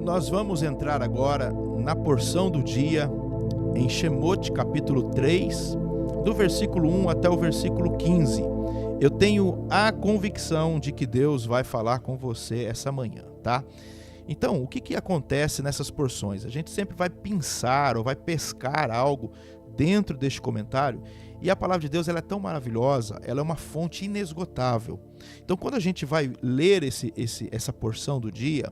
Nós vamos entrar agora na porção do dia em Shemot, capítulo 3, do versículo 1 até o versículo 15. Eu tenho a convicção de que Deus vai falar com você essa manhã, tá? Então, o que acontece nessas porções? A gente sempre vai pensar ou vai pescar algo dentro deste comentário, e a palavra de Deus ela é tão maravilhosa, ela é uma fonte inesgotável. Então, quando a gente vai ler essa porção do dia,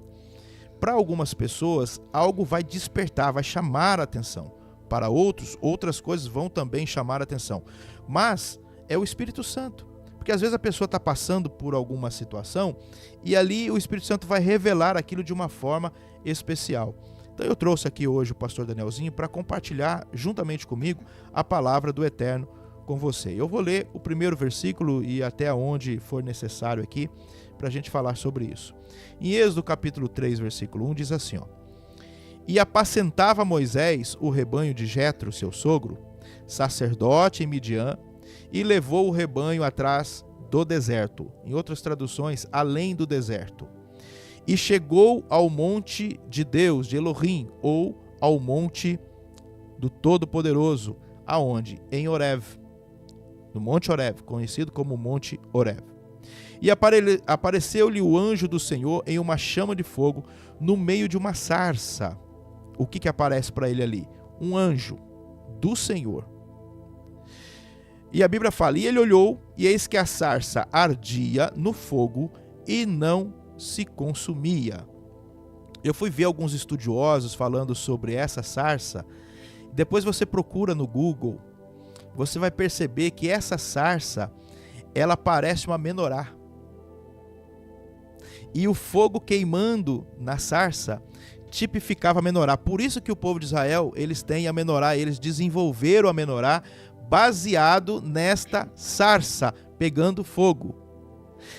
para algumas pessoas, algo vai despertar, vai chamar a atenção. Para outros, outras coisas vão também chamar a atenção. Mas é o Espírito Santo. Porque às vezes a pessoa está passando por alguma situação e ali o Espírito Santo vai revelar aquilo de uma forma especial. Então eu trouxe aqui hoje o pastor Danielzinho para compartilhar juntamente comigo a palavra do Eterno com você. Eu vou ler o primeiro versículo e até onde for necessário aqui para a gente falar sobre isso. Em Êxodo capítulo 3, versículo 1 diz assim, ó: E apacentava Moisés o rebanho de Jetro, seu sogro, sacerdote em Midian, e levou o rebanho atrás do deserto. Em outras traduções, além do deserto. E chegou ao monte de Deus, de Elohim, ou ao monte do Todo-Poderoso. Aonde? Em Horeb. No Monte Horeb, conhecido como Monte Horeb. E apareceu-lhe o anjo do Senhor em uma chama de fogo no meio de uma sarça. O que aparece para ele ali? Um anjo do Senhor. E a Bíblia fala, e ele olhou, e eis que a sarça ardia no fogo e não se consumia. Eu fui ver alguns estudiosos falando sobre essa sarça. Depois você procura no Google, você vai perceber que essa sarça, ela parece uma menorá. E o fogo queimando na sarça tipificava a menorá. Por isso que o povo de Israel, eles têm a menorá, eles desenvolveram a menorá baseado nesta sarça pegando fogo.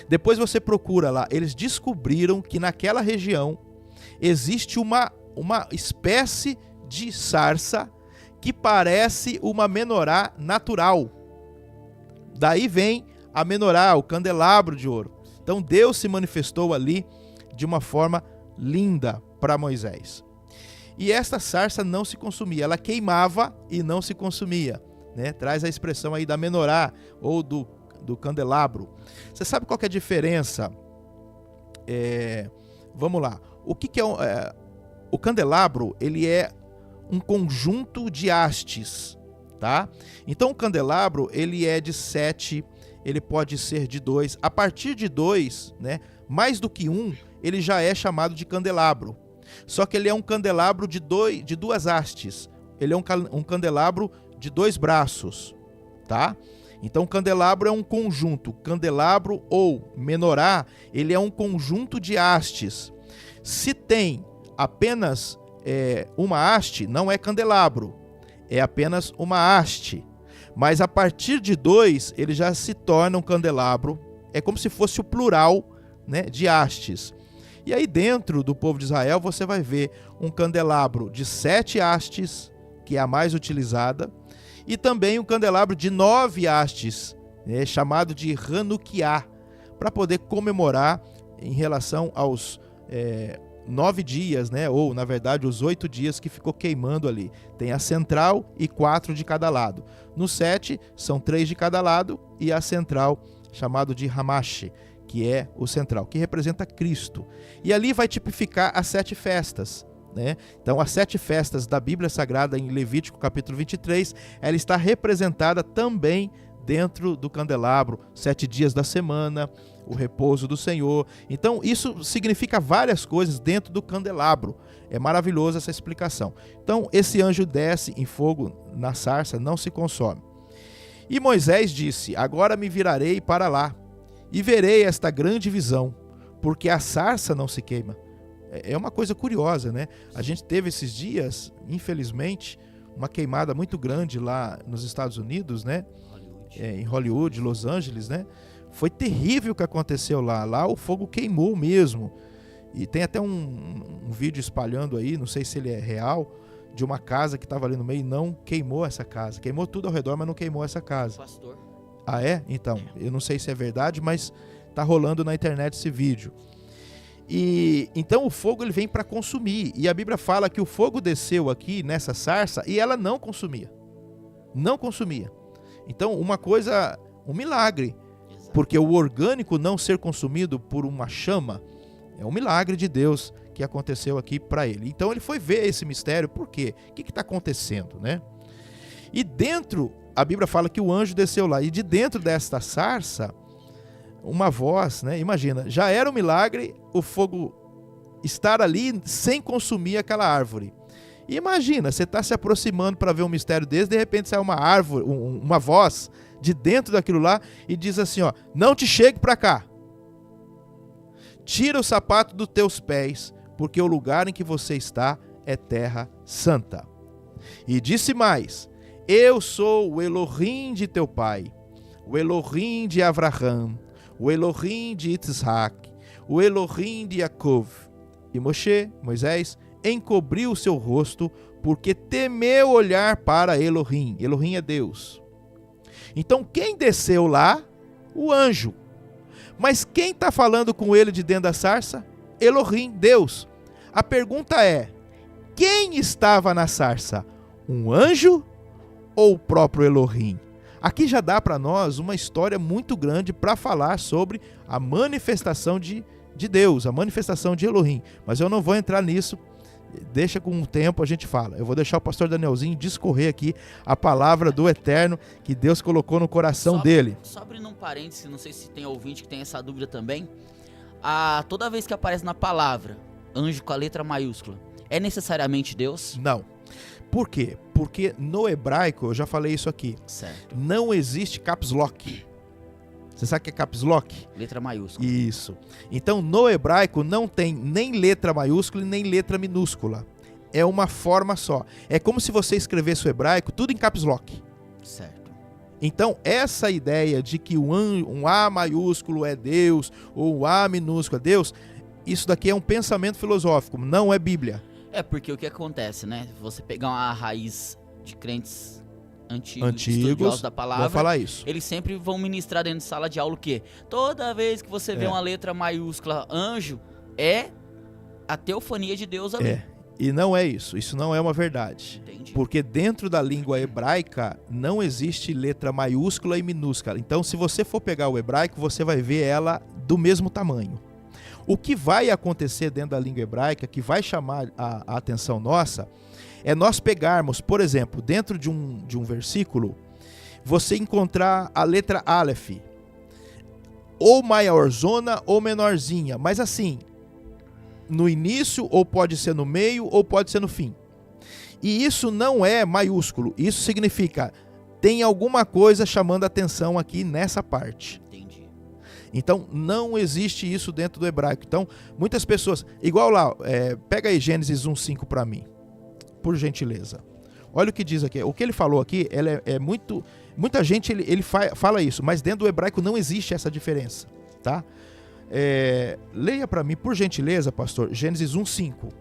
Depois você procura lá, eles descobriram que naquela região existe uma espécie de sarça que parece uma menorá natural. Daí vem a menorá, o candelabro de ouro. Então Deus se manifestou ali de uma forma linda para Moisés. E esta sarça não se consumia, ela queimava e não se consumia. Né? Traz a expressão aí da menorá ou do candelabro. Você sabe qual que é a diferença? Vamos lá. O que é o candelabro? Ele é um conjunto de hastes, tá? Então o candelabro ele é de 7, ele pode ser de 2. A partir de 2, né? Mais do que um, ele já é chamado de candelabro. Só que ele é um candelabro de duas hastes. Ele é um candelabro de 2 braços, tá? Então, candelabro é um conjunto. Candelabro ou menorá, ele é um conjunto de hastes. Se tem apenas uma haste, não é candelabro, é apenas uma haste. Mas a partir de 2, ele já se torna um candelabro. É como se fosse o plural, né, de hastes. E aí dentro do povo de Israel você vai ver um candelabro de 7 hastes, que é a mais utilizada, e também um candelabro de 9 hastes, chamado de Hanukiá, para poder comemorar em relação aos 9 dias, né? Ou na verdade os 8 dias que ficou queimando ali. Tem a central e 4 de cada lado. No 7 são 3 de cada lado e a central chamado de Hamash, que é o central, que representa Cristo. E ali vai tipificar as 7 festas. Né? Então as 7 festas da Bíblia Sagrada em Levítico capítulo 23, ela está representada também dentro do candelabro, 7 dias da semana, o repouso do Senhor. Então isso significa várias coisas dentro do candelabro. É maravilhosa essa explicação. Então esse anjo desce em fogo na sarça, não se consome. E Moisés disse, agora me virarei para lá e verei esta grande visão, porque a sarça não se queima. É uma coisa curiosa, né? A gente teve esses dias, infelizmente, uma queimada muito grande lá nos Estados Unidos, né? Em Hollywood, Los Angeles, né? Foi terrível o que aconteceu lá. Lá o fogo queimou mesmo. E tem até um vídeo espalhando aí, não sei se ele é real, de uma casa que estava ali no meio e não queimou essa casa. Queimou tudo ao redor, mas não queimou essa casa. Pastor. Ah, é? Então, eu não sei se é verdade, mas tá rolando na internet esse vídeo. E então o fogo ele vem para consumir. E a Bíblia fala que o fogo desceu aqui nessa sarça e ela não consumia. Não consumia. Então uma coisa, um milagre. Porque o orgânico não ser consumido por uma chama é um milagre de Deus que aconteceu aqui para ele. Então ele foi ver esse mistério. Por quê? O que está acontecendo, né? E dentro, a Bíblia fala que o anjo desceu lá. E de dentro desta sarça, uma voz, né? Imagina, já era um milagre o fogo estar ali sem consumir aquela árvore. E imagina, você está se aproximando para ver um mistério desse, de repente sai uma árvore, uma voz de dentro daquilo lá e diz assim, ó, não te chegue para cá. Tira o sapato dos teus pés, porque o lugar em que você está é terra santa. E disse mais, eu sou o Elohim de teu pai, o Elohim de Avraham, o Elohim de Isaac, o Elohim de Jacob. E Moisés, encobriu o seu rosto, porque temeu olhar para Elohim. Elohim é Deus. Então quem desceu lá? O anjo. Mas quem está falando com ele de dentro da sarça? Elohim, Deus. A pergunta é, quem estava na sarça? Um anjo ou o próprio Elohim? Aqui já dá para nós uma história muito grande para falar sobre a manifestação de Deus, a manifestação de Elohim. Mas eu não vou entrar nisso, deixa com o tempo a gente fala. Eu vou deixar o pastor Danielzinho discorrer aqui a palavra do Eterno que Deus colocou no coração dele. Só abrindo um parênteses, não sei se tem ouvinte que tem essa dúvida também. Toda vez que aparece na palavra, anjo com a letra maiúscula, é necessariamente Deus? Não. Por quê? Porque no hebraico, eu já falei isso aqui, certo, não existe caps lock. Você sabe o que é caps lock? Letra maiúscula. Isso. Então, no hebraico não tem nem letra maiúscula e nem letra minúscula. É uma forma só. É como se você escrevesse o hebraico tudo em caps lock. Certo. Então, essa ideia de que um A maiúsculo é Deus ou um A minúsculo é Deus, isso daqui é um pensamento filosófico, não é Bíblia. É porque o que acontece, né? Você pegar uma raiz de crentes antigos estudiosos da palavra, vão falar isso. Eles sempre vão ministrar dentro de sala de aula o quê? Toda vez que você vê uma letra maiúscula, anjo, é a teofania de Deus ali. E não é isso. Isso não é uma verdade. Entendi. Porque dentro da língua hebraica não existe letra maiúscula e minúscula. Então, se você for pegar o hebraico, você vai ver ela do mesmo tamanho. O que vai acontecer dentro da língua hebraica, que vai chamar a atenção nossa, é nós pegarmos, por exemplo, dentro de um versículo, você encontrar a letra Aleph, ou maiorzona ou menorzinha, mas assim, no início, ou pode ser no meio, ou pode ser no fim. E isso não é maiúsculo, isso significa, tem alguma coisa chamando a atenção aqui nessa parte. Então, não existe isso dentro do hebraico. Então, muitas pessoas... Igual lá, pega aí Gênesis 1:5 para mim, por gentileza. Olha o que diz aqui. O que ele falou aqui, muito... Muita gente ele fala isso, mas dentro do hebraico não existe essa diferença, tá? Leia para mim, por gentileza, pastor, Gênesis 1:5.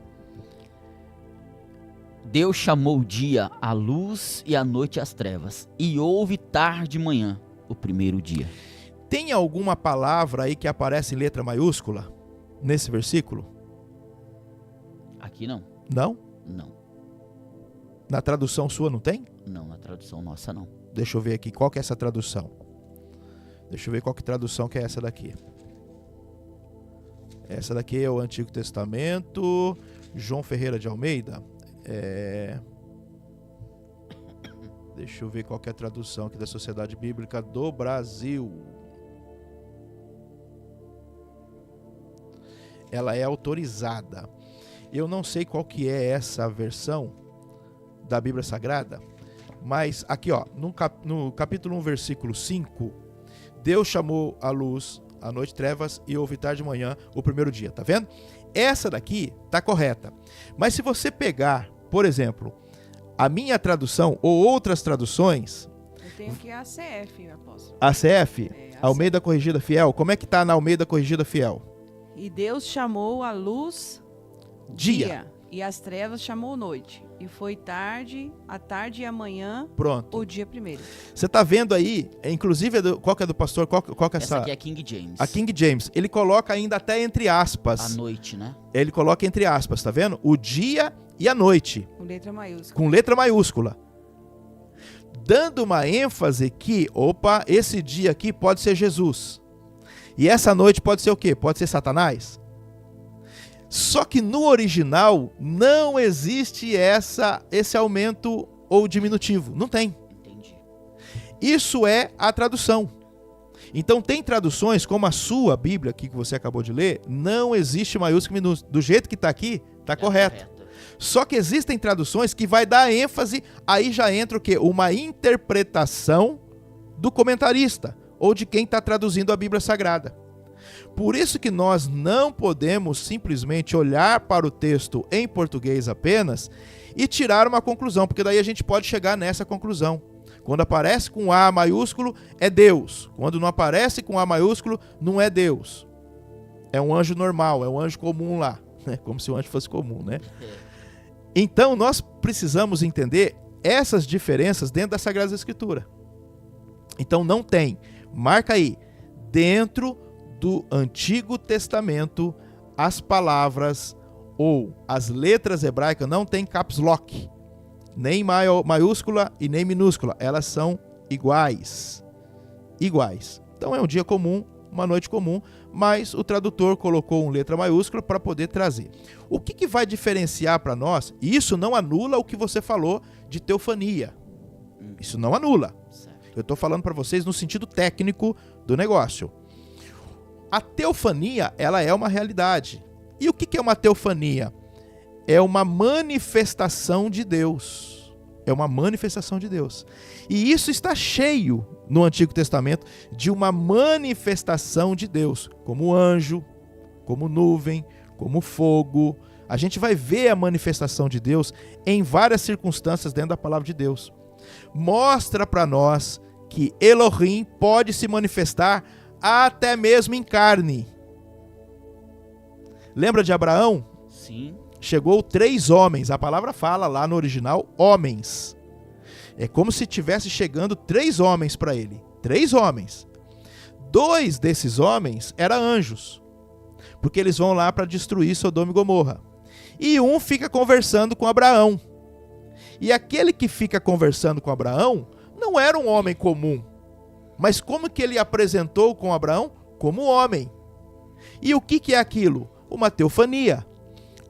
Deus chamou o dia a luz e a noite às trevas, e houve tarde e manhã, o primeiro dia. Tem alguma palavra aí que aparece em letra maiúscula nesse versículo? Aqui não. Não? Não. Na tradução sua não tem? Não, na tradução nossa não. Deixa eu ver aqui, qual que é essa tradução? Deixa eu ver qual que tradução que é essa daqui. Essa daqui é o Antigo Testamento, João Ferreira de Almeida. Deixa eu ver qual que é a tradução aqui da Sociedade Bíblica do Brasil. Ela é autorizada. Eu não sei qual que é essa versão da Bíblia Sagrada, mas aqui ó, no capítulo 1, versículo 5, Deus chamou a luz, a noite trevas e houve tarde de manhã o primeiro dia, tá vendo? Essa daqui tá correta, mas se você pegar, por exemplo, a minha tradução ou outras traduções... Eu tenho aqui a ACF, apóstolo. ACF? Almeida Corrigida Fiel. Como é que tá na Almeida Corrigida Fiel? E Deus chamou a luz dia, e as trevas chamou noite. E foi tarde, a tarde e amanhã, Pronto. o dia primeiro. Você tá vendo aí, inclusive, qual que é do pastor? Qual que é Essa aqui é King James. A King James. Ele coloca ainda até entre aspas. À noite, né? Ele coloca entre aspas, tá vendo? O dia e a noite. Com letra maiúscula. Com letra maiúscula. Dando uma ênfase que, opa, esse dia aqui pode ser Jesus. E essa noite pode ser o quê? Pode ser Satanás? Só que no original não existe esse aumento ou diminutivo. Não tem. Entendi. Isso é a tradução. Então tem traduções, como a sua Bíblia aqui que você acabou de ler, não existe maiúsculo e minúsculo. Do jeito que está aqui, está correto. Só que existem traduções que vai dar ênfase, aí já entra o quê? Uma interpretação do comentarista ou de quem está traduzindo a Bíblia Sagrada. Por isso que nós não podemos simplesmente olhar para o texto em português apenas e tirar uma conclusão, porque daí a gente pode chegar nessa conclusão. Quando aparece com A maiúsculo, é Deus. Quando não aparece com A maiúsculo, não é Deus. É um anjo normal, é um anjo comum lá. Né? Como se o anjo fosse comum, né? Então, nós precisamos entender essas diferenças dentro da Sagrada Escritura. Então, não tem. Marca aí. Dentro do Antigo Testamento, as palavras ou as letras hebraicas não tem caps lock. Nem maiúscula e nem minúscula. Elas são iguais. Iguais. Então, é um dia comum, uma noite comum, mas o tradutor colocou uma letra maiúscula para poder trazer. O que vai diferenciar para nós? Isso não anula o que você falou de teofania. Isso não anula. Eu estou falando para vocês no sentido técnico do negócio. A teofania, ela é uma realidade. E o que é uma teofania? É uma manifestação de Deus. É uma manifestação de Deus. E isso está cheio no Antigo Testamento de uma manifestação de Deus, como anjo, como nuvem, como fogo. A gente vai ver a manifestação de Deus em várias circunstâncias dentro da palavra de Deus. Mostra para nós que Elohim pode se manifestar até mesmo em carne. Lembra de Abraão? Sim. Chegou 3 homens, a palavra fala lá no original, homens. É como se tivesse chegando 3 homens para ele. 3 homens. 2 desses homens eram anjos, porque eles vão lá para destruir Sodoma e Gomorra. E um fica conversando com Abraão. E aquele que fica conversando com Abraão não era um homem comum. Mas como que ele apresentou com Abraão? Como homem. E o que é aquilo? Uma teofania.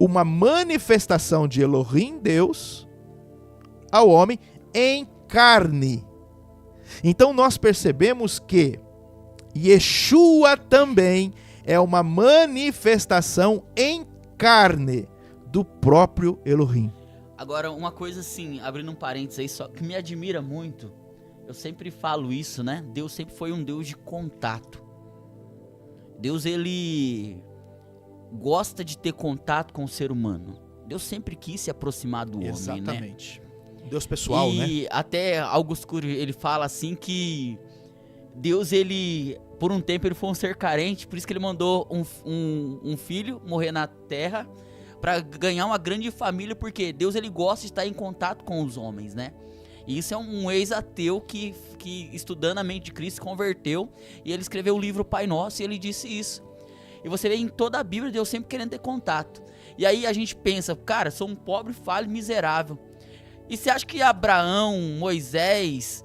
Uma manifestação de Elohim, Deus, ao homem em carne. Então nós percebemos que Yeshua também é uma manifestação em carne do próprio Elohim. Agora, uma coisa assim, abrindo um parênteses aí, só que me admira muito, eu sempre falo isso, né? Deus sempre foi um Deus de contato. Deus, ele gosta de ter contato com o ser humano. Deus sempre quis se aproximar do homem, né? Exatamente. Deus pessoal, né? E até Augusto Cury, ele fala assim que Deus, ele, por um tempo, ele foi um ser carente, por isso que ele mandou um filho morrer na terra para ganhar uma grande família, porque Deus, ele gosta de estar em contato com os homens, né? E isso é um ex-ateu que estudando a mente de Cristo, se converteu, e ele escreveu o livro Pai Nosso, e ele disse isso. E você vê em toda a Bíblia Deus sempre querendo ter contato. E aí a gente pensa, cara, sou um pobre, falho, miserável. E você acha que Abraão, Moisés,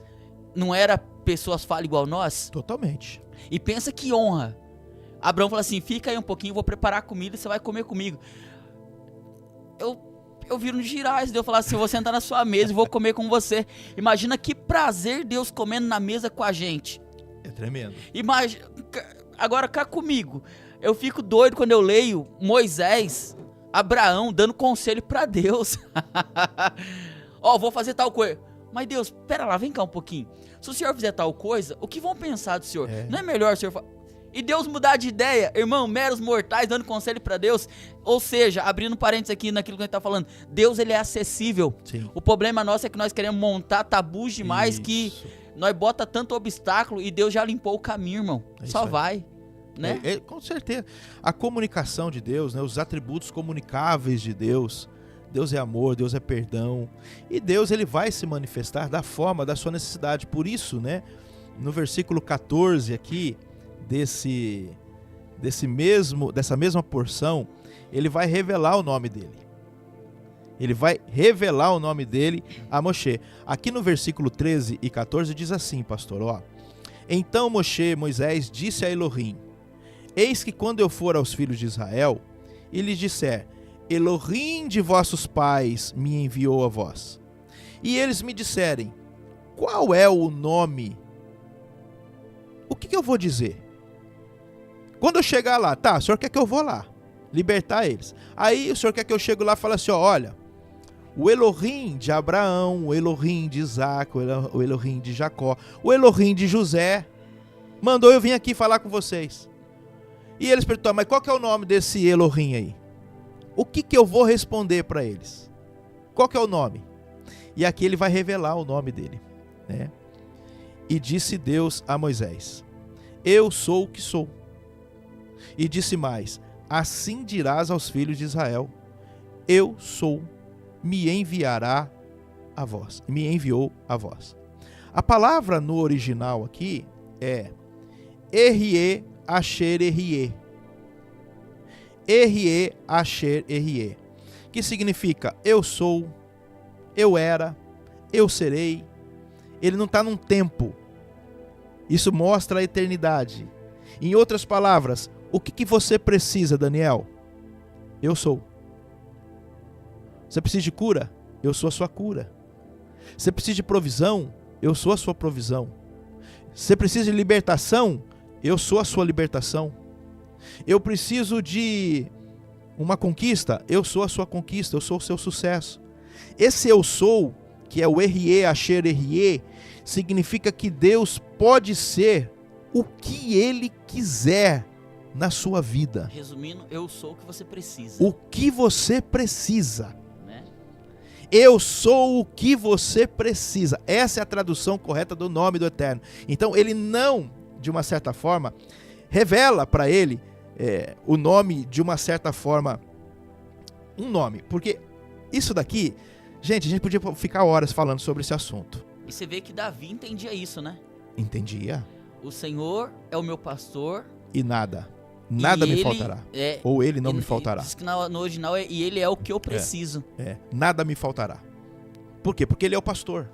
não era pessoas falhas igual nós? Totalmente. E pensa que honra. Abraão fala assim, fica aí um pouquinho, vou preparar comida e você vai comer comigo. Eu viro no girais, Deus falar assim, eu vou sentar na sua mesa e vou comer com você. Imagina que prazer Deus comendo na mesa com a gente. É tremendo. Imagina, agora cá comigo. Eu fico doido quando eu leio Moisés, Abraão dando conselho pra Deus. Ó, vou fazer tal coisa. Mas Deus, pera lá, vem cá um pouquinho. Se o senhor fizer tal coisa, o que vão pensar do senhor? Não é melhor o senhor... E Deus mudar de ideia, irmão, meros mortais dando conselho pra Deus. Ou seja, abrindo parênteses aqui naquilo que a gente tá falando, Deus, ele é acessível. Sim. O problema nosso é que nós queremos montar tabus demais. Isso. Que nós bota tanto obstáculo e Deus já limpou o caminho, irmão. Só vai, né? Com certeza. A comunicação de Deus, né, os atributos comunicáveis de Deus Deus é amor, Deus é perdão. E Deus, ele vai se manifestar da forma da sua necessidade. Por isso, né, no versículo 14 aqui, dessa mesma porção, ele vai revelar o nome dele. Ele vai revelar o nome dele a Moshe. Aqui no versículo 13 e 14 diz assim, pastor, ó. Então Moisés disse a Elohim: eis que quando eu for aos filhos de Israel e lhes disser: Elohim de vossos pais me enviou a vós, e eles me disserem: qual é o nome? O que eu vou dizer? Quando eu chegar lá, tá, o senhor quer que eu vou lá libertar eles. Aí o senhor quer que eu chegue lá e fale assim, ó, olha, o Elohim de Abraão, o Elohim de Isaac, o Elohim de Jacó, o Elohim de José mandou eu vir aqui falar com vocês. E eles perguntaram, mas qual que é o nome desse Elohim aí? O que eu vou responder para eles? Qual que é o nome? E aqui ele vai revelar o nome dele, né? E disse Deus a Moisés: eu sou o que sou. E disse mais: assim dirás aos filhos de Israel: eu sou, me enviará a vós. Me enviou a vós. A palavra no original aqui é Erie Asher Erie. Erie Asher Erie, que significa eu sou, eu era, eu serei. Ele não está num tempo. Isso mostra a eternidade. Em outras palavras, o que você precisa, Daniel? Eu sou. Você precisa de cura? Eu sou a sua cura. Você precisa de provisão? Eu sou a sua provisão. Você precisa de libertação? Eu sou a sua libertação. Eu preciso de uma conquista? Eu sou a sua conquista, eu sou o seu sucesso. Esse eu sou, que é o Erie Asher Erie, significa que Deus pode ser o que Ele quiser na sua vida. Resumindo, eu sou o que você precisa. O que você precisa. Né? Eu sou o que você precisa. Essa é a tradução correta do nome do Eterno. Então ele não, de uma certa forma, revela para ele o nome de uma certa forma, um nome. Porque isso daqui, gente, a gente podia ficar horas falando sobre esse assunto. E você vê que Davi entendia isso, né? Entendia. O Senhor é o meu pastor. E nada me faltará. Ou ele não me faltará. Diz que no original e ele é o que eu preciso. Nada me faltará. Por quê? Porque ele é o pastor.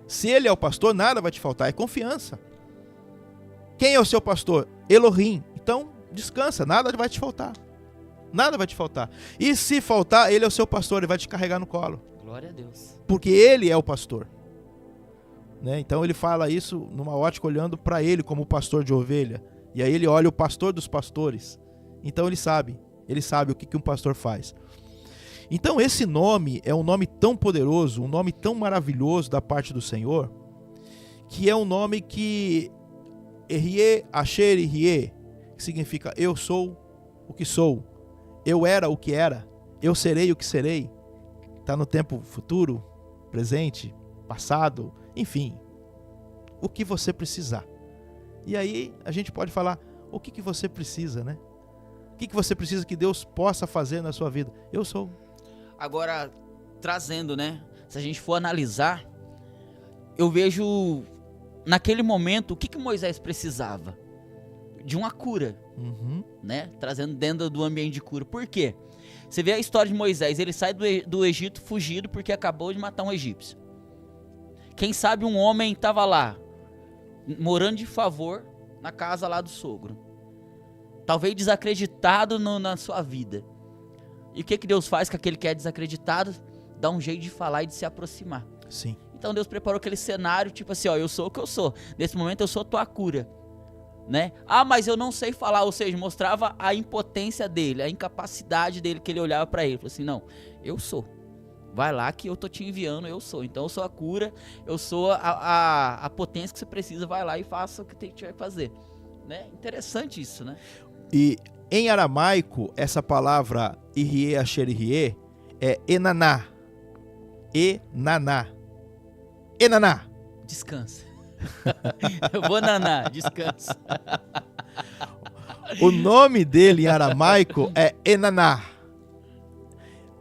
Se ele é o pastor, nada vai te faltar. É confiança. Quem é o seu pastor? Elohim. Então, descansa. Nada vai te faltar. Nada vai te faltar. E se faltar, ele é o seu pastor. Ele vai te carregar no colo. Glória a Deus. Porque ele é o pastor. Né? Então ele fala isso numa ótica olhando para ele como pastor de ovelha. E aí ele olha o pastor dos pastores. Então ele sabe o que um pastor faz. Então esse nome é um nome tão poderoso, um nome tão maravilhoso da parte do Senhor, que é um nome que Erie Asher Erie, que significa eu sou o que sou, eu era o que era, eu serei o que serei. Está no tempo futuro, presente, passado, enfim, o que você precisar. E aí a gente pode falar, o que você precisa, né? O que você precisa que Deus possa fazer na sua vida? Eu sou. Agora, trazendo, né? Se a gente for analisar, eu vejo naquele momento o que Moisés precisava? De uma cura, né? Trazendo dentro do ambiente de cura. Por quê? Você vê a história de Moisés, ele sai do Egito fugido porque acabou de matar um egípcio. Quem sabe um homem estava lá, morando de favor na casa lá do sogro. Talvez desacreditado na sua vida. E o que Deus faz com aquele que é desacreditado? Dá um jeito de falar e de se aproximar. Sim. Então Deus preparou aquele cenário, tipo assim, ó, eu sou o que eu sou. Nesse momento eu sou tua cura. Né? Ah, mas eu não sei falar, ou seja, mostrava a impotência dele, a incapacidade dele, que ele olhava para ele. Falou assim, não, eu sou. Vai lá que eu tô te enviando, eu sou. Então eu sou a cura, eu sou a potência que você precisa, vai lá e faça o que tiver que fazer. Né? Interessante isso, né? E em aramaico, essa palavra Irie Asher Irie é Enaná. Enaná. Enaná. Descansa. Eu vou naná, descansa. O nome dele em aramaico é Enaná.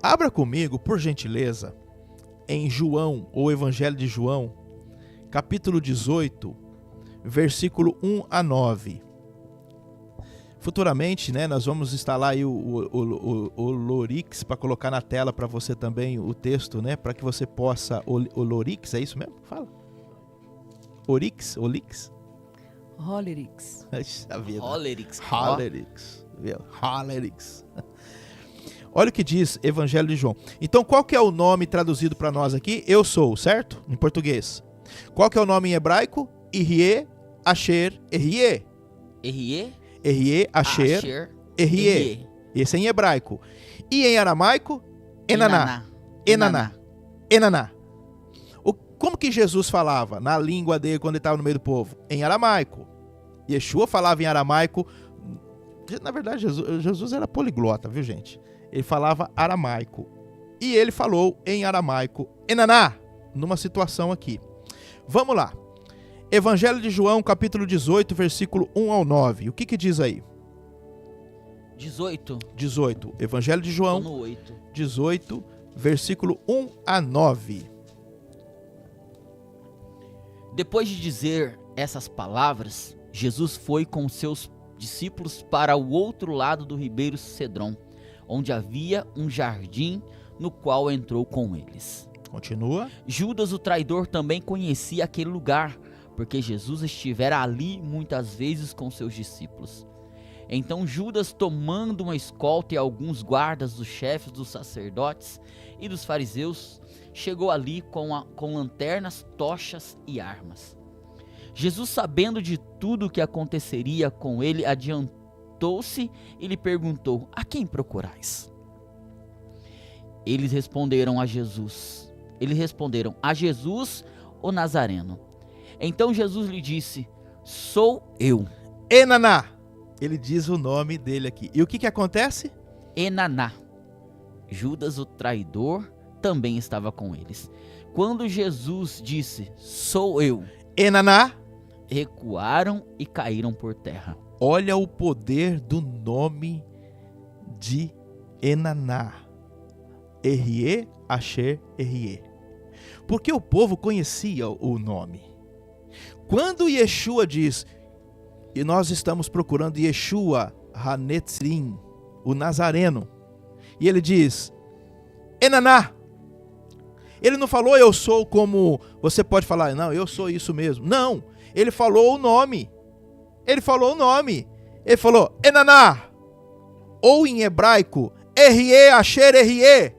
Abra comigo, por gentileza, em João, ou Evangelho de João, capítulo 18, versículo 1 a 9. Futuramente, né, nós vamos instalar aí o Lorix para colocar na tela para você também o texto, né, para que você possa... O Lorix, é isso mesmo? Fala. Orix? Olix? Holerix. Holerix. Holerix. Holerix. Olha o que diz Evangelho de João. Então, qual que é o nome traduzido para nós aqui? Eu sou, certo? Em português. Qual que é o nome em hebraico? Irie, Asher, Erie. Erie? Erie, Asher, Erie. Esse é em hebraico. E em aramaico? Enaná. Enaná. Enaná. Como que Jesus falava na língua dele quando ele estava no meio do povo? Em aramaico. Yeshua falava em aramaico. Na verdade, Jesus era poliglota, viu, gente? Ele falava aramaico. E ele falou em aramaico, Enaná, numa situação aqui. Vamos lá. Evangelho de João, capítulo 18, versículo 1 ao 9. O que que diz aí? 18. 18. Evangelho de João, No 8. 18, versículo 1 a 9. Depois de dizer essas palavras, Jesus foi com seus discípulos para o outro lado do ribeiro Cedron, onde havia um jardim no qual entrou com eles. Continua. Judas, o traidor, também conhecia aquele lugar, porque Jesus estivera ali muitas vezes com seus discípulos. Então Judas, tomando uma escolta e alguns guardas dos chefes dos sacerdotes e dos fariseus, chegou ali com lanternas, tochas e armas. Jesus, sabendo de tudo o que aconteceria com ele, adiantou-se e lhe perguntou: a quem procurais? Eles responderam a Jesus, o Nazareno. Então Jesus lhe disse: sou eu. Enaná. Ele diz o nome dele aqui. E o que que acontece? Enaná. Judas, o traidor, também estava com eles. Quando Jesus disse: sou eu, Enaná. recuaram e caíram por terra. Olha o poder do nome de Enaná. Erie, Asher, Erie. Porque o povo conhecia o nome. Quando Yeshua diz, e nós estamos procurando Yeshua Hanetzrim, o Nazareno, e ele diz, Enaná. Ele não falou eu sou como você pode falar, não, eu sou isso mesmo. Não, ele falou o nome. Ele falou o nome. Ele falou Enaná. Ou em hebraico, Erie, Asher, Erie.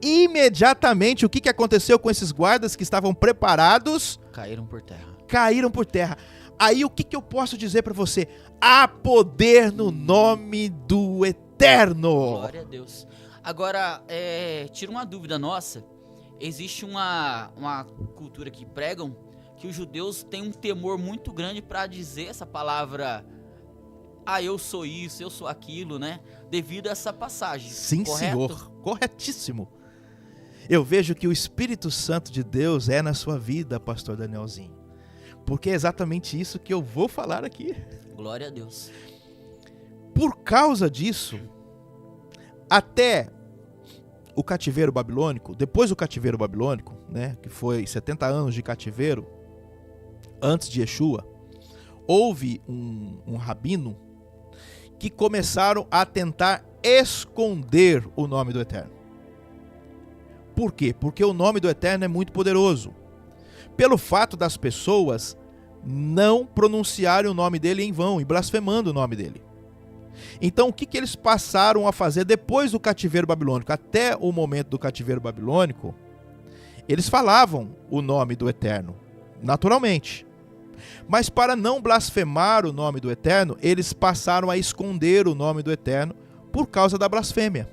Imediatamente, o que aconteceu com esses guardas que estavam preparados? Caíram por terra. Caíram por terra. Aí o que eu posso dizer para você? Há poder no nome do Eterno. Glória a Deus. Agora, tira uma dúvida nossa. Existe uma cultura que pregam que os judeus têm um temor muito grande para dizer essa palavra, eu sou isso, eu sou aquilo, né? Devido a essa passagem. Sim, correto? Senhor. Corretíssimo. Eu vejo que o Espírito Santo de Deus é na sua vida, pastor Danielzinho. Porque é exatamente isso que eu vou falar aqui. Glória a Deus. Por causa disso, até o cativeiro babilônico, depois do cativeiro babilônico, né, que foi 70 anos de cativeiro, antes de Yeshua, houve um rabino que começaram a tentar esconder o nome do Eterno. Por quê? Porque o nome do Eterno é muito poderoso. Pelo fato das pessoas não pronunciarem o nome dele em vão e blasfemando o nome dele. Então o que eles passaram a fazer depois do cativeiro babilônico? Até o momento do cativeiro babilônico, eles falavam o nome do Eterno, naturalmente. Mas para não blasfemar o nome do Eterno, eles passaram a esconder o nome do Eterno por causa da blasfêmia.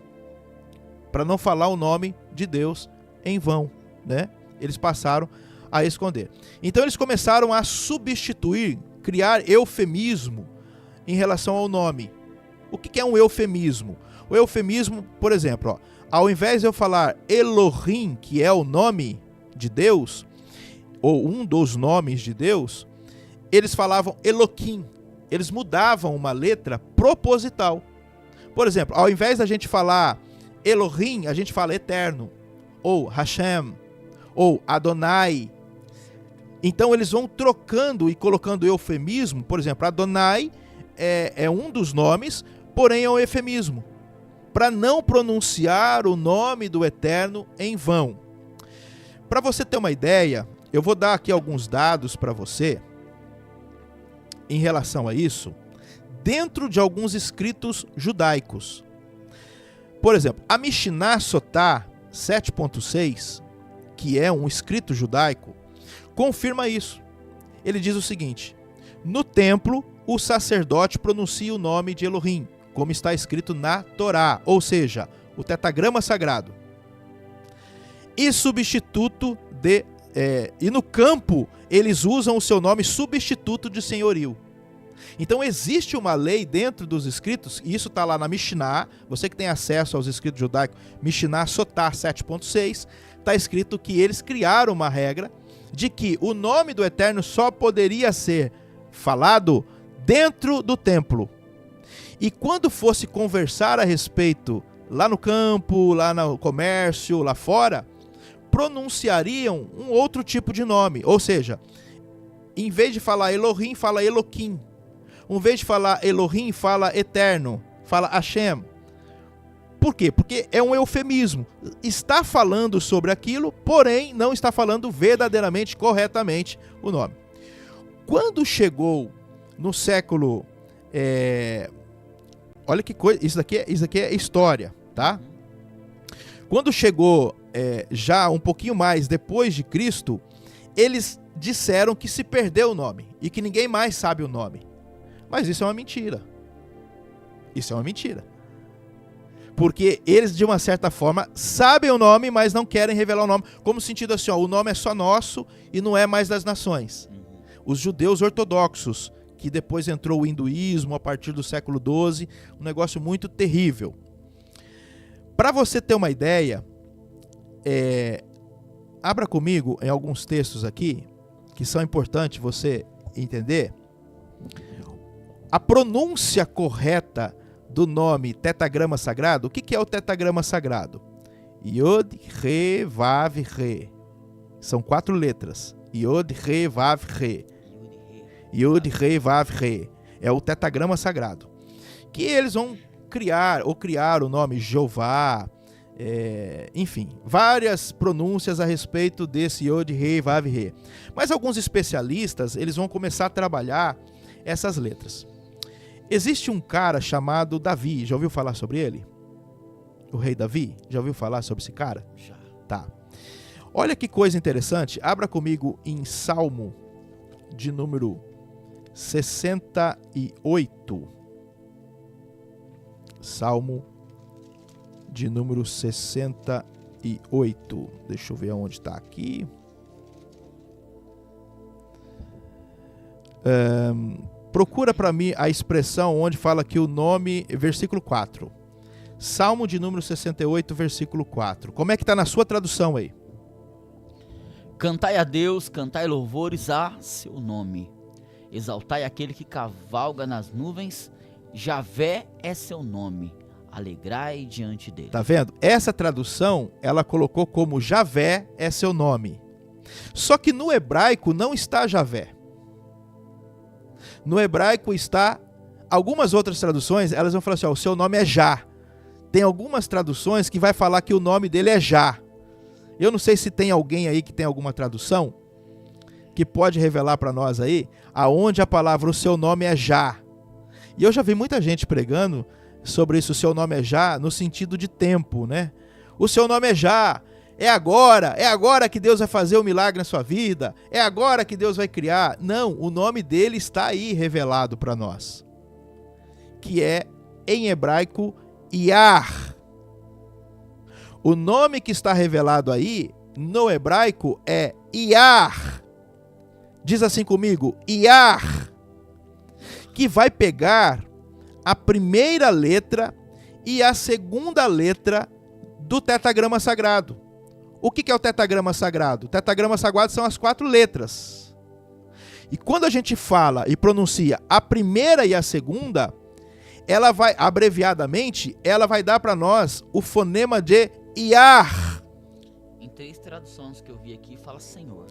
Para não falar o nome de Deus em vão, né? Eles passaram a esconder. Então eles começaram a substituir, criar eufemismo em relação ao nome. O que é um eufemismo? O eufemismo, por exemplo, ao invés de eu falar Elohim, que é o nome de Deus, ou um dos nomes de Deus, eles falavam Eloquim. Eles mudavam uma letra proposital. Por exemplo, ao invés da gente falar Elohim, a gente fala eterno, ou Hashem, ou Adonai. Então eles vão trocando e colocando eufemismo. Por exemplo, Adonai é um dos nomes, porém é um eufemismo, para não pronunciar o nome do Eterno em vão. Para você ter uma ideia, eu vou dar aqui alguns dados para você em relação a isso, dentro de alguns escritos judaicos. Por exemplo, a Mishnah Sotá 7.6, que é um escrito judaico, confirma isso. Ele diz o seguinte: no templo, o sacerdote pronuncia o nome de Elohim, como está escrito na Torá, ou seja, o tetragrama sagrado. E e no campo, eles usam o seu nome substituto de senhorio. Então existe uma lei dentro dos escritos, e isso está lá na Mishnah. Você que tem acesso aos escritos judaicos, Mishnah Sotá 7.6, está escrito que eles criaram uma regra de que o nome do Eterno só poderia ser falado dentro do templo. E quando fosse conversar a respeito lá no campo, lá no comércio, lá fora, pronunciariam um outro tipo de nome. Ou seja, em vez de falar Elohim, fala Eloquim. Em vez de falar Elohim, fala Eterno, fala Hashem. Por quê? Porque é um eufemismo. Está falando sobre aquilo, porém não está falando verdadeiramente, corretamente o nome. Quando chegou no século... olha que coisa, isso daqui é história, tá? Quando chegou já um pouquinho mais depois de Cristo, eles disseram que se perdeu o nome e que ninguém mais sabe o nome. Mas isso é uma mentira. Isso é uma mentira. Porque eles, de uma certa forma, sabem o nome, mas não querem revelar o nome. Como sentido assim, ó, o nome é só nosso e não é mais das nações. Os judeus ortodoxos, que depois entrou o hinduísmo a partir do século XII, um negócio muito terrível. Para você ter uma ideia, abra comigo em alguns textos aqui, que são importantes você entender. A pronúncia correta do nome tetragrama sagrado, o que é o tetragrama sagrado? Yod, Re, Vav, Re. São 4 letras. Yod, Re, Vav, Re. Yod, Re, Vav, Re. É o tetragrama sagrado. Que eles vão criar o nome Jeová, enfim, várias pronúncias a respeito desse Yod, Re, Vav, Re. Mas alguns especialistas, eles vão começar a trabalhar essas letras. Existe um cara chamado Davi, já ouviu falar sobre ele? O rei Davi? Já ouviu falar sobre esse cara? Já. Tá. Olha que coisa interessante, abra comigo em Salmo de número 68. Salmo de número 68. Deixa eu ver onde está aqui. Procura para mim a expressão onde fala que o nome, versículo 4. Salmo de número 68, versículo 4. Como é que está na sua tradução aí? Cantai a Deus, cantai louvores a seu nome. Exaltai aquele que cavalga nas nuvens. Javé é seu nome. Alegrai diante dele. Tá vendo? Essa tradução, ela colocou como Javé é seu nome. Só que no hebraico não está Javé. No hebraico está, algumas outras traduções, elas vão falar assim, ó, o seu nome é Já. Tem algumas traduções que vai falar que o nome dele é Já. Eu não sei se tem alguém aí que tem alguma tradução que pode revelar para nós aí, aonde a palavra o seu nome é Já. E eu já vi muita gente pregando sobre isso, o seu nome é Já, no sentido de tempo, né? O seu nome é Já. É agora que Deus vai fazer um milagre na sua vida, é agora que Deus vai criar. Não, o nome dele está aí revelado para nós, que é, em hebraico, Yah. O nome que está revelado aí, no hebraico, é Yah. Diz assim comigo, Yah, que vai pegar a primeira letra e a segunda letra do tetragrama sagrado. O que é o tetragrama sagrado? O tetragrama sagrado são as 4 letras. E quando a gente fala e pronuncia a primeira e a segunda, ela vai, abreviadamente, ela vai dar para nós o fonema de Iar. Em 3 traduções que eu vi aqui, fala Senhor.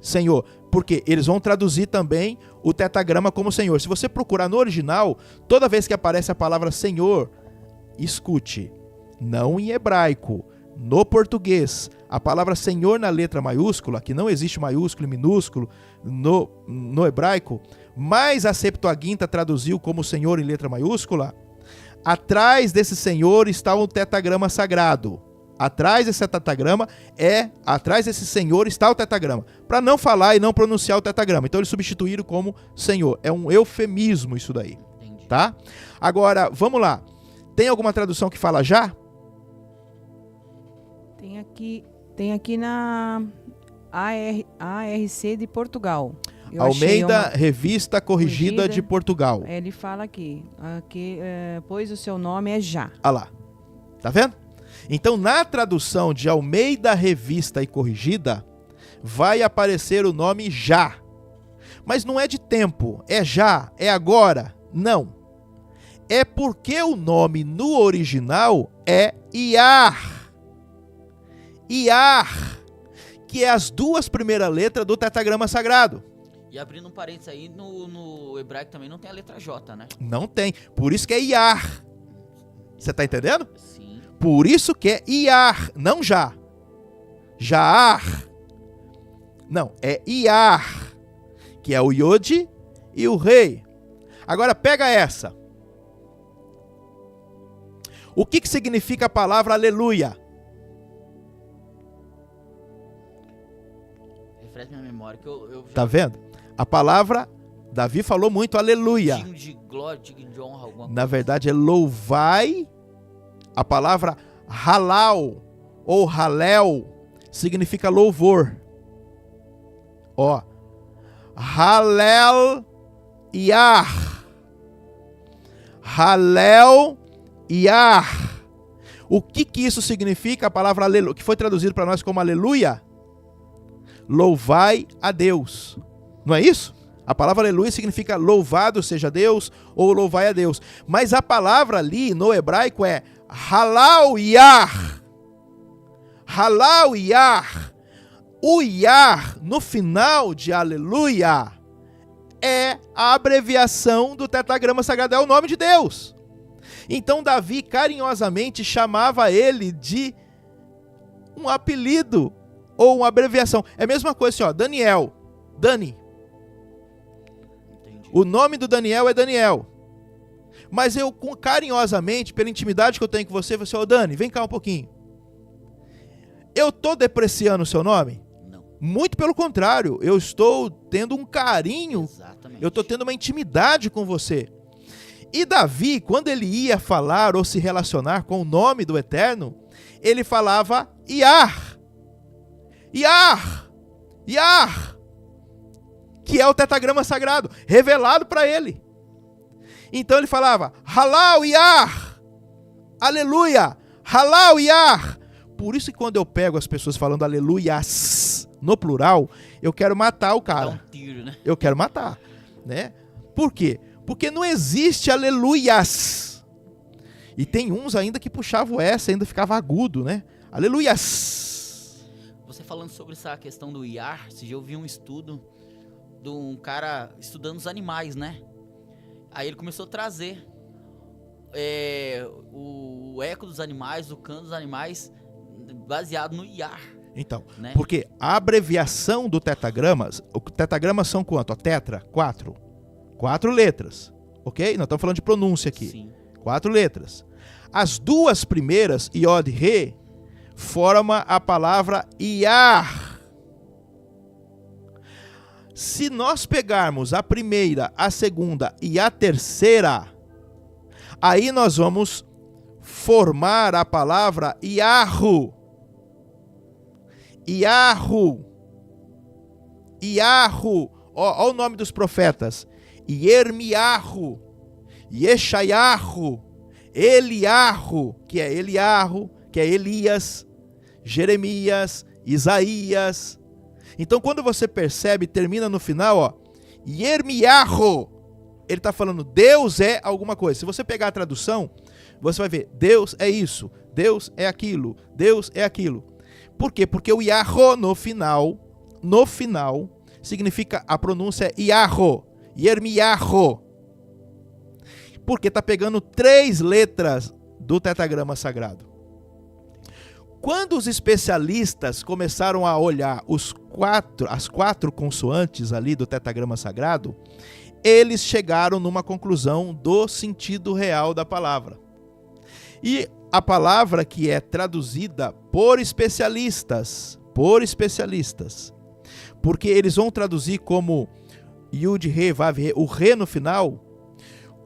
Senhor, porque eles vão traduzir também o tetagrama como Senhor. Se você procurar no original, toda vez que aparece a palavra Senhor, escute, não em hebraico, no português, a palavra Senhor na letra maiúscula, que não existe maiúsculo e minúsculo no hebraico, mas a Septuaginta traduziu como Senhor em letra maiúscula, atrás desse Senhor está um tetagrama sagrado. Atrás desse tetagrama atrás desse Senhor está o tetagrama. Para não falar e não pronunciar o tetagrama. Então eles substituíram como Senhor. É um eufemismo isso daí. Entendi. Tá? Agora, vamos lá. Tem alguma tradução que fala já? Tem aqui na ARC de Portugal. Eu Almeida, achei Revista Corrigida de Portugal. Ele fala aqui pois o seu nome é Já. Olha lá. Tá vendo? Então, na tradução de Almeida, Revista e Corrigida, vai aparecer o nome Já. Mas não é de tempo, é já, é agora. Não. É porque o nome no original é Iar. Iar, que é as 2 primeiras letras do tetagrama sagrado. E abrindo um parênteses aí, no hebraico também não tem a letra J, né? Não tem. Por isso que é Iar. Você tá entendendo? Sim. Por isso que é Iar, não já. Jaar. Não, é Iar, que é o Yod e o Rei. Agora pega essa. O que significa a palavra aleluia? Refresca minha memória que eu já... Tá vendo? A palavra, Davi falou muito aleluia. Digno de glória, digno de honra, alguma coisa. Na verdade é louvai. A palavra halal ou halel significa louvor. Ó, halel Iar. Halel Iar. O que isso significa? A palavra aleluia, que foi traduzido para nós como aleluia. Louvai a Deus. Não é isso? A palavra aleluia significa louvado seja Deus ou louvai a Deus. Mas a palavra ali no hebraico é halal Iar. Halal Iar. O Iar no final de aleluia é a abreviação do tetagrama sagrado, é o nome de Deus. Então Davi carinhosamente chamava ele de um apelido ou uma abreviação. É a mesma coisa assim, ó, Daniel, Dani. Entendi. O nome do Daniel é Daniel. Mas eu, carinhosamente, pela intimidade que eu tenho com você, você, ô Dani, vem cá um pouquinho. Eu tô depreciando o seu nome? Não. Muito pelo contrário, eu estou tendo um carinho, Exatamente. eu estou tendo uma intimidade com você. E Davi, quando ele ia falar ou se relacionar com o nome do Eterno, ele falava Iar. Iar. Iar. Que é o tetagrama sagrado, revelado para ele. Então ele falava, halal Iar, aleluia, halal Iar. Por isso que quando eu pego as pessoas falando aleluias no plural, eu quero matar o cara. Dá um tiro, né? Eu quero matar, né? Por quê? Porque não existe aleluias. E tem uns ainda que puxavam essa, ainda ficava agudo, né? Aleluias. Você falando sobre essa questão do Iar, se eu vi um estudo de um cara estudando os animais, né? Aí ele começou a trazer o eco dos animais, o canto dos animais, baseado no Iar. Então, né? Porque a abreviação do tetagramas, o tetagramas são quanto? Ó, tetra, 4. 4 letras, ok? Nós estamos falando de pronúncia aqui. Sim. 4 letras. As 2 primeiras, Iod, Re, forma a palavra Iar. Se nós pegarmos a primeira, a segunda e a terceira, aí nós vamos formar a palavra Iarru. Iarru. Iarru. Ó o nome dos profetas. Yermiarru. Yeshaiarru. Eliarru, que é Eliarru, que é Elias, Jeremias, Isaías. Então quando você percebe, termina no final, ó, Yermiarru, ele está falando Deus é alguma coisa. Se você pegar a tradução, você vai ver Deus é isso, Deus é aquilo, Deus é aquilo. Por quê? Porque o Yahô no final, significa, a pronúncia é Yahô, Yermiahô. Porque está pegando 3 letras do tetragrama sagrado. Quando os especialistas começaram a olhar as 4 consoantes ali do tetragrama sagrado, eles chegaram numa conclusão do sentido real da palavra. E a palavra que é traduzida por especialistas, porque eles vão traduzir como Yud, Re, Vav, Re, o Re no final,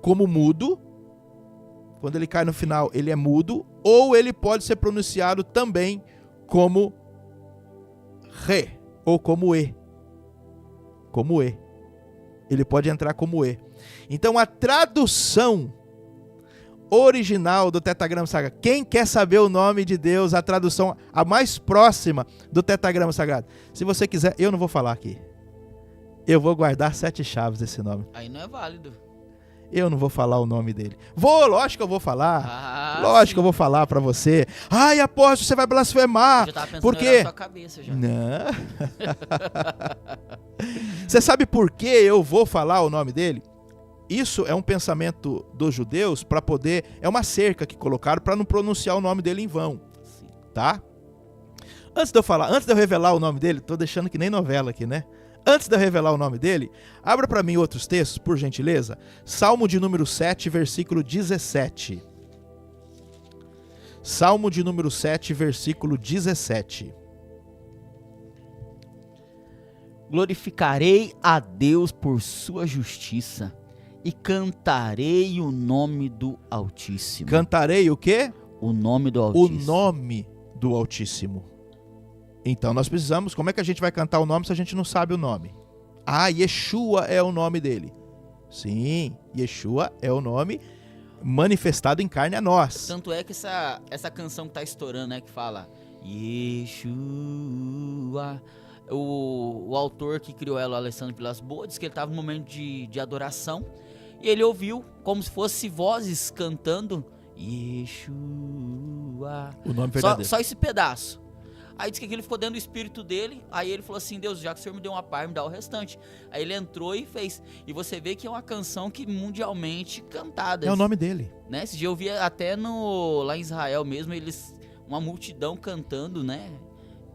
como mudo. Quando ele cai no final, ele é mudo, ou ele pode ser pronunciado também como Re, ou como E. Como E. Ele pode entrar como E. Então a tradução original do tetragrama sagrado, quem quer saber o nome de Deus, a tradução a mais próxima do tetragrama sagrado, se você quiser, eu não vou falar aqui. Eu vou guardar 7 chaves desse nome. Aí não é válido. Eu não vou falar o nome dele. Lógico que eu vou falar. Lógico que eu vou falar pra você. Ai, apóstolo, você vai blasfemar. Eu já tava pensando por quê? na sua cabeça já. Não. Você sabe por que eu vou falar o nome dele? Isso é um pensamento dos judeus para poder... É uma cerca que colocaram para não pronunciar o nome dele em vão. Tá? Antes de eu revelar o nome dele, tô deixando que nem novela aqui, né? Antes de eu revelar o nome dele, abra para mim outros textos, por gentileza. Salmo de número 7, versículo 17. Salmo de número 7, versículo 17. Glorificarei a Deus por sua justiça e cantarei o nome do Altíssimo. Cantarei o quê? O nome do Altíssimo. O nome do Altíssimo. Então nós precisamos, como é que a gente vai cantar o nome se a gente não sabe o nome? Ah, Yeshua é o nome dele. Sim, Yeshua é o nome manifestado em carne a nós. Tanto é que essa canção que tá estourando, né, que fala Yeshua, o autor que criou ela, o Alessandro Vilas Boas, disse que ele estava num momento de adoração e ele ouviu como se fosse vozes cantando Yeshua. O nome verdadeiro. Só esse pedaço. Aí disse que aquilo ficou dentro do espírito dele. Aí ele falou assim: Deus, já que o Senhor me deu uma parte, me dá o restante. Aí ele entrou e fez. E você vê que é uma canção que mundialmente cantada. É o nome dele. Né? Esse dia eu vi até lá em Israel mesmo, uma multidão cantando, né?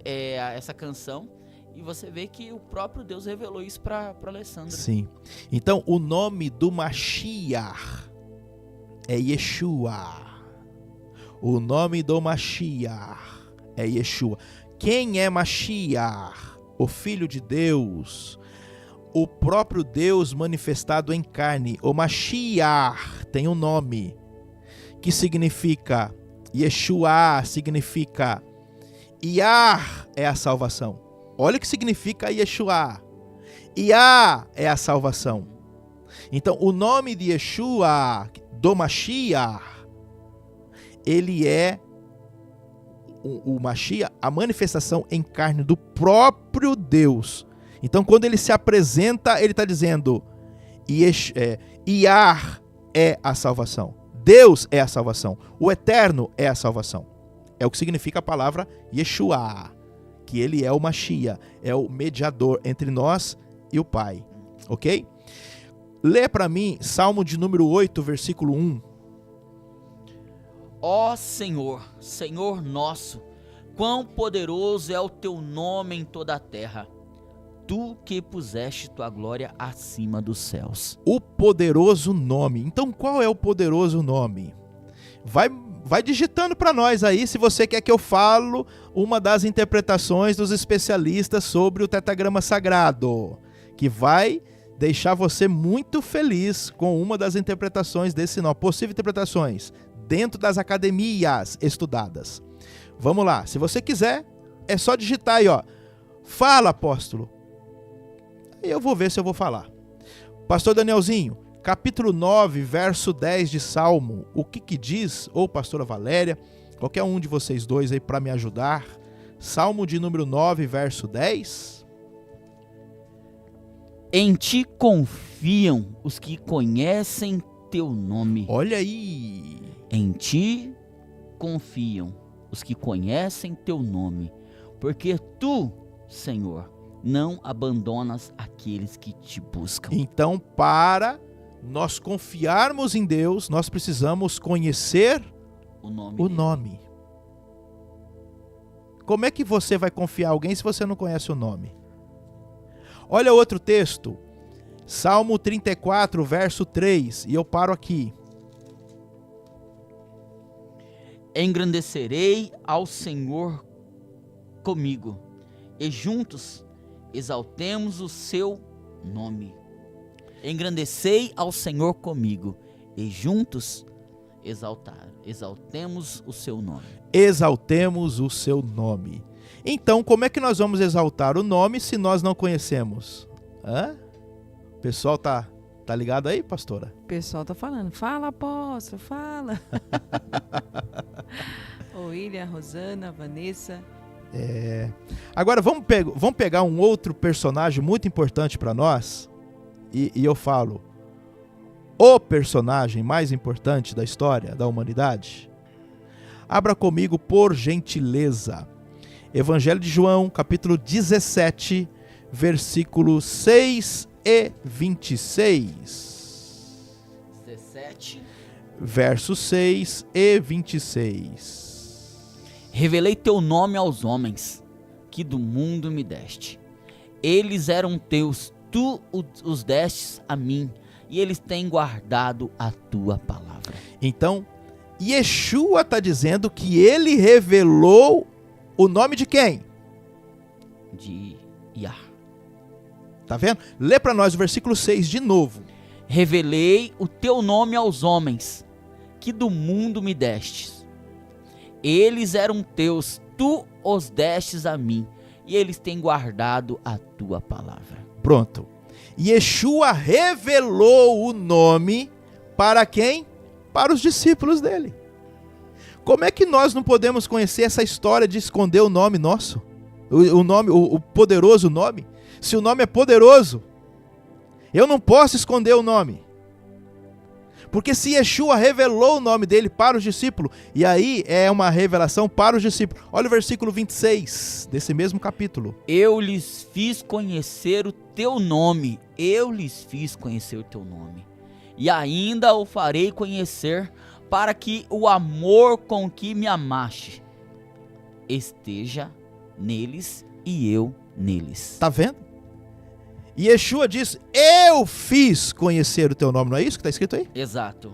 Essa canção. E você vê que o próprio Deus revelou isso para Alessandro. Sim. Então o nome do Mashiach é Yeshua. O nome do Mashiach é Yeshua. Quem é Mashiach? O Filho de Deus. O próprio Deus manifestado em carne. O Mashiach tem um nome que significa Yeshua, significa Yah é a salvação. Olha o que significa Yeshua. Yah é a salvação. Então o nome de Yeshua, do Mashiach, ele é o Mashiach, a manifestação em carne do próprio Deus. Então quando ele se apresenta, ele está dizendo Yah é a salvação. Deus é a salvação. O Eterno é a salvação. É o que significa a palavra Yeshua, que ele é o Mashiach, é o mediador entre nós e o Pai. Ok? Lê para mim Salmo de número 8, versículo 1. Ó Senhor, Senhor nosso, quão poderoso é o teu nome em toda a terra, tu que puseste tua glória acima dos céus. O poderoso nome. Então qual é o poderoso nome? Vai digitando para nós aí, se você quer que eu falo uma das interpretações dos especialistas sobre o tetragrama sagrado, que vai deixar você muito feliz com uma das interpretações desse nome, possíveis interpretações dentro das academias estudadas. Vamos lá, se você quiser, é só digitar aí, ó. Fala, apóstolo. E eu vou ver se eu vou falar. Pastor Danielzinho, capítulo 9, verso 10 de Salmo, o que diz? Ou pastora Valéria, qualquer um de vocês dois aí para me ajudar. Salmo de número 9, verso 10. Em ti confio confiam os que conhecem teu nome. Olha aí. Em ti confiam os que conhecem teu nome, porque tu, Senhor, não abandonas aqueles que te buscam. Então, para nós confiarmos em Deus, nós precisamos conhecer O nome o dele. nome. Como é que você vai confiar em alguém se você não conhece o nome? Olha outro texto, Salmo 34, verso 3, e eu paro aqui. Engrandecerei ao Senhor comigo, e juntos exaltemos o seu nome. Engrandecei ao Senhor comigo, e juntos exaltemos o seu nome. Exaltemos o seu nome. Então, como é que nós vamos exaltar o nome se nós não conhecemos? Hã? O pessoal tá ligado aí, pastora? O pessoal tá falando. Fala, apóstolo, fala. O William, Rosana, Vanessa. Agora vamos pegar um outro personagem muito importante para nós, e eu falo, o personagem mais importante da história da humanidade. Abra comigo, por gentileza, Evangelho de João, capítulo 17, versículos 6 e 26. 17. Versos 6 e 26. Revelei teu nome aos homens, que do mundo me deste. Eles eram teus, tu os destes a mim, e eles têm guardado a tua palavra. Então, Yeshua está dizendo que ele revelou o nome de quem? De Yah. Tá vendo? Lê para nós o versículo 6 de novo. Revelei o teu nome aos homens, que do mundo me destes. Eles eram teus, tu os destes a mim, e eles têm guardado a tua palavra. Pronto. Yeshua revelou o nome para quem? Para os discípulos dele. Como é que nós não podemos conhecer essa história de esconder o nome nosso? O poderoso nome? Se o nome é poderoso, eu não posso esconder o nome. Porque se Yeshua revelou o nome dele para os discípulos, e aí é uma revelação para os discípulos. Olha o versículo 26 desse mesmo capítulo. Eu lhes fiz conhecer o teu nome. Eu lhes fiz conhecer o teu nome. E ainda o farei conhecer, para que o amor com que me amaste esteja neles e eu neles. Tá vendo? E Yeshua diz, eu fiz conhecer o teu nome, não é isso que está escrito aí? Exato.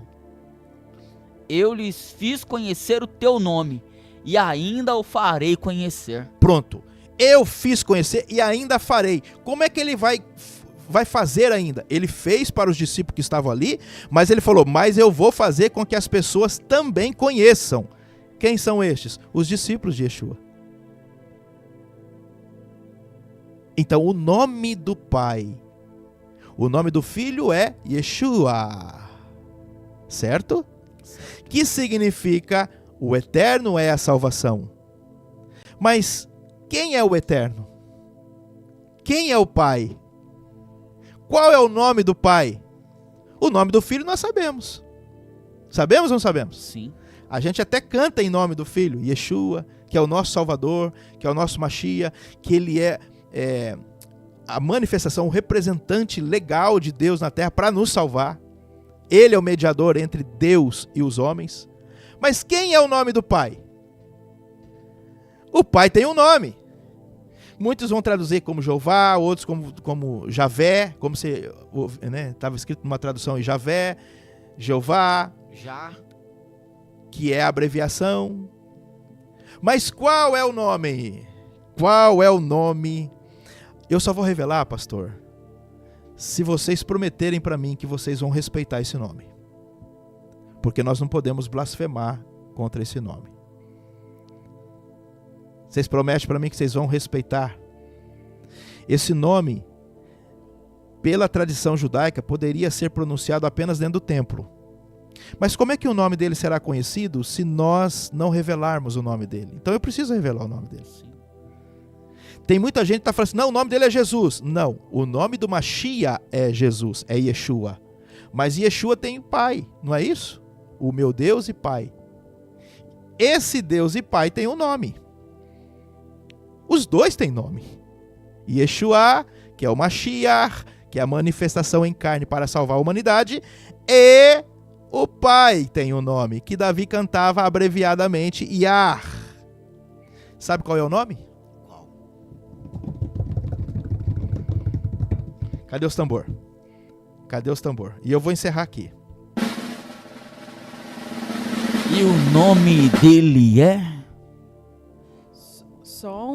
Eu lhes fiz conhecer o teu nome, e ainda o farei conhecer. Pronto, eu fiz conhecer e ainda farei. Como é que ele vai fazer ainda? Ele fez para os discípulos que estavam ali, mas ele falou, mas eu vou fazer com que as pessoas também conheçam. Quem são estes? Os discípulos de Yeshua. Então, o nome do Pai, o nome do Filho é Yeshua, certo? Que significa o Eterno é a salvação. Mas quem é o Eterno? Quem é o Pai? Qual é o nome do Pai? O nome do Filho nós sabemos. Sabemos ou não sabemos? Sim. A gente até canta em nome do Filho, Yeshua, que é o nosso Salvador, que é o nosso Mashiach, que ele é a manifestação, o representante legal de Deus na terra para nos salvar. Ele é o mediador entre Deus e os homens. Mas quem é o nome do Pai? O Pai tem um nome. Muitos vão traduzir como Jeová, outros como Javé, como se estava escrito numa tradução em Javé, Jeová, Já. que é a abreviação. Mas qual é o nome? Qual é o nome? Eu só vou revelar, pastor, se vocês prometerem para mim que vocês vão respeitar esse nome. Porque nós não podemos blasfemar contra esse nome. Vocês prometem para mim que vocês vão respeitar? Esse nome, pela tradição judaica, poderia ser pronunciado apenas dentro do templo. Mas como é que o nome dele será conhecido se nós não revelarmos o nome dele? Então eu preciso revelar o nome dele. Sim. Tem muita gente que está falando assim, não, o nome dele é Jesus. Não, o nome do Mashiach é Jesus, é Yeshua. Mas Yeshua tem pai, não é isso? O meu Deus e Pai. Esse Deus e Pai tem um nome. Os dois têm nome. Yeshua, que é o Mashiach, que é a manifestação em carne para salvar a humanidade, e o Pai tem um nome, que Davi cantava abreviadamente, Yah. Sabe qual é o nome? Qual? Cadê os tambor? Cadê os tambor? E eu vou encerrar aqui. E o nome dele é? Só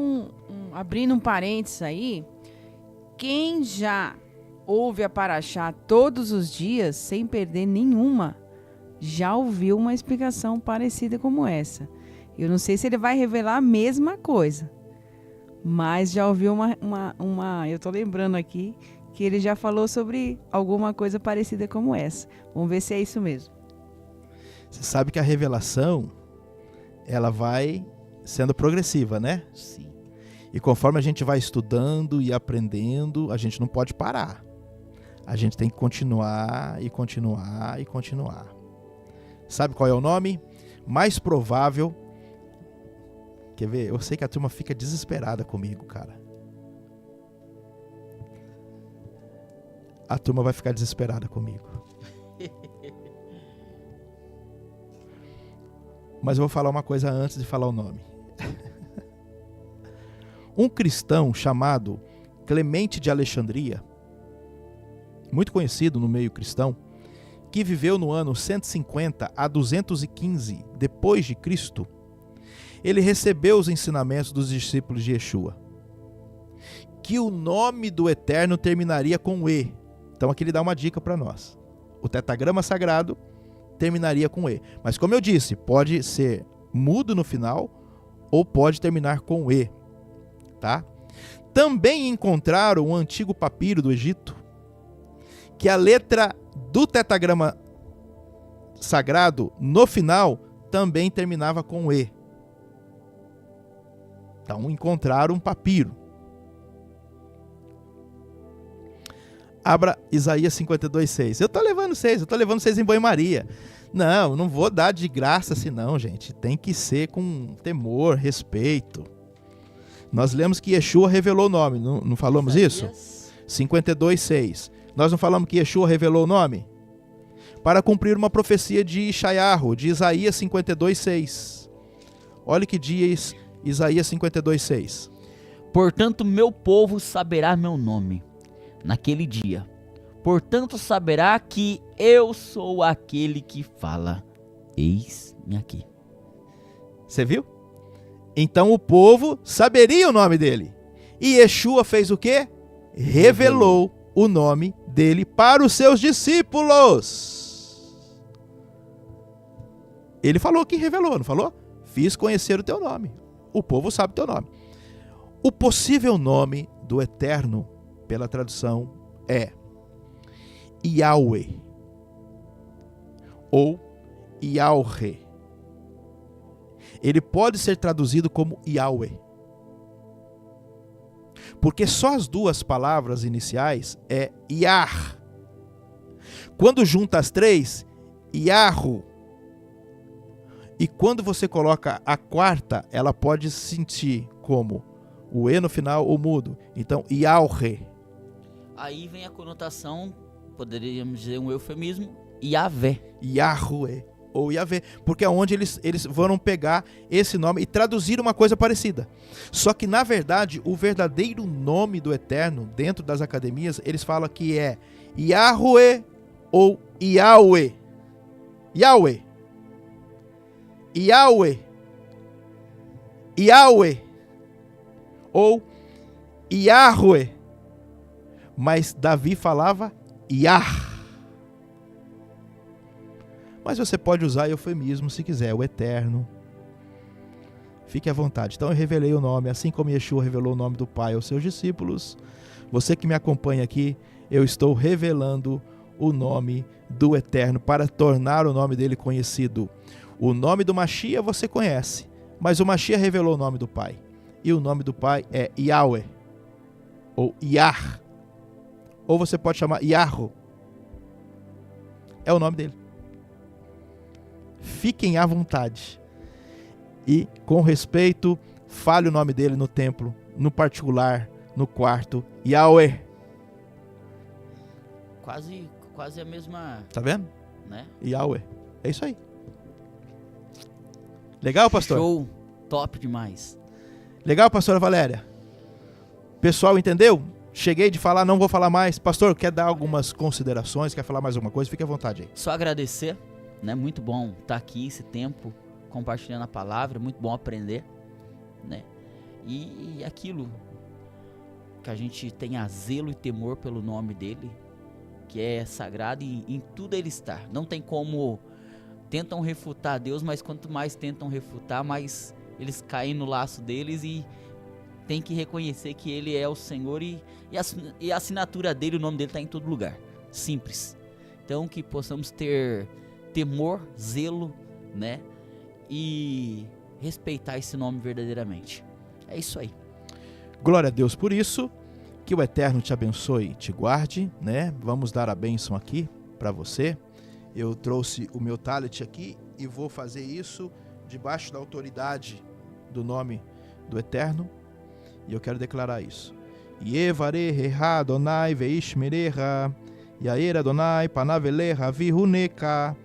abrindo um parênteses aí, quem já ouve a Paraxá todos os dias, sem perder nenhuma, já ouviu uma explicação parecida como essa. Eu não sei se ele vai revelar a mesma coisa, mas já ouviu eu tô lembrando aqui, que ele já falou sobre alguma coisa parecida como essa. Vamos ver se é isso mesmo. Você sabe que a revelação, ela vai sendo progressiva, né? Sim. E conforme a gente vai estudando e aprendendo, a gente não pode parar. A gente tem que continuar e continuar e continuar. Sabe qual é o nome? Mais provável. Quer ver? Eu sei que a turma fica desesperada comigo, cara. A turma vai ficar desesperada comigo. Mas eu vou falar uma coisa antes de falar o nome. Um cristão chamado Clemente de Alexandria, muito conhecido no meio cristão, que viveu no ano 150 a 215 depois de Cristo, ele recebeu os ensinamentos dos discípulos de Yeshua, que o nome do Eterno terminaria com E. Então aqui ele dá uma dica para nós. O tetragrama sagrado terminaria com E. Mas como eu disse, pode ser mudo no final ou pode terminar com E. Tá? Também encontraram um antigo papiro do Egito, que a letra do tetragrama sagrado, no final, também terminava com E. Então encontraram um papiro. Abra Isaías 52:6. Eu tô levando vocês em banho-maria. Não vou dar de graça assim não, gente. Tem que ser com temor, respeito. Nós lemos que Yeshua revelou o nome, não falamos isso? 52:6. Nós não falamos que Yeshua revelou o nome? Para cumprir uma profecia de Ishayahu, de Isaías 52:6. Olha o que diz Isaías 52:6. Portanto, meu povo saberá meu nome naquele dia. Portanto, saberá que eu sou aquele que fala. Eis-me aqui. Você viu? Então o povo saberia o nome dele. E Yeshua fez o quê? Revelou o nome dele para os seus discípulos. Ele falou que revelou, não falou? Fiz conhecer o teu nome. O povo sabe o teu nome. O possível nome do Eterno, pela tradução, é Yahweh ou Yahweh. Ele pode ser traduzido como Yahweh, porque só as duas palavras iniciais é Yah. Quando junta as três, Yahu. E quando você coloca a quarta, ela pode se sentir como o E no final ou mudo. Então, Yahweh. Aí vem a conotação, poderíamos dizer um eufemismo, Yahvé. Yahweh ou Yahvé, porque é onde eles vão pegar esse nome e traduzir uma coisa parecida. Só que, na verdade, o verdadeiro nome do Eterno, dentro das academias, eles falam que é Yahweh ou Yahweh. Yahweh. Yahweh. Yahweh. Ou Yahweh. Mas Davi falava Yah. Mas você pode usar eufemismo se quiser, o Eterno. Fique à vontade. Então eu revelei o nome, assim como Yeshua revelou o nome do Pai aos seus discípulos. Você que me acompanha aqui, eu estou revelando o nome do Eterno para tornar o nome dele conhecido. O nome do Mashiach você conhece, mas o Mashiach revelou o nome do Pai. e o nome do pai é Yahweh, ou Yah, ou você pode chamar Yahro. É o nome dele. Fiquem à vontade. E, com respeito, fale o nome dele no templo, no particular, no quarto. Yahweh. Quase a mesma, Tá vendo? né? Yahweh. É isso aí. Legal, pastor? Show, top demais. Legal, pastora Valéria? Pessoal, entendeu? Cheguei de falar, não vou falar mais. Pastor, quer dar algumas considerações? Quer falar mais alguma coisa? Fique à vontade aí. Só agradecer, né? Muito bom estar aqui esse tempo compartilhando a palavra, muito bom aprender, né? E aquilo que a gente tenha zelo e temor pelo nome dele, que é sagrado e em tudo ele está. Não tem como tentam refutar Deus, mas quanto mais tentam refutar, mais eles caem no laço deles e tem que reconhecer que ele é o Senhor e a assinatura dele, o nome dele está em todo lugar. Simples. Então que possamos ter temor, zelo, né? E respeitar esse nome verdadeiramente. É isso aí. Glória a Deus por isso. Que o Eterno te abençoe e te guarde, né? Vamos dar a bênção aqui para você. Eu trouxe o meu tablet aqui e vou fazer isso debaixo da autoridade do nome do Eterno. E eu quero declarar isso. Yevareha Adonai veishmereha, Yair Adonai panaveleha vihuneka,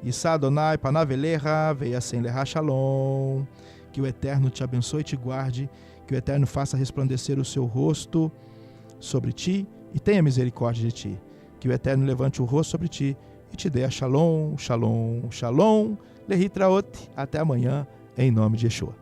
Issa Adonai panaveleha veiasen leha shalom. Que o Eterno te abençoe e te guarde, que o Eterno faça resplandecer o seu rosto sobre ti e tenha misericórdia de ti. Que o Eterno levante o rosto sobre ti e te dê a shalom, shalom, shalom, lehitraot. Até amanhã, em nome de Yeshua.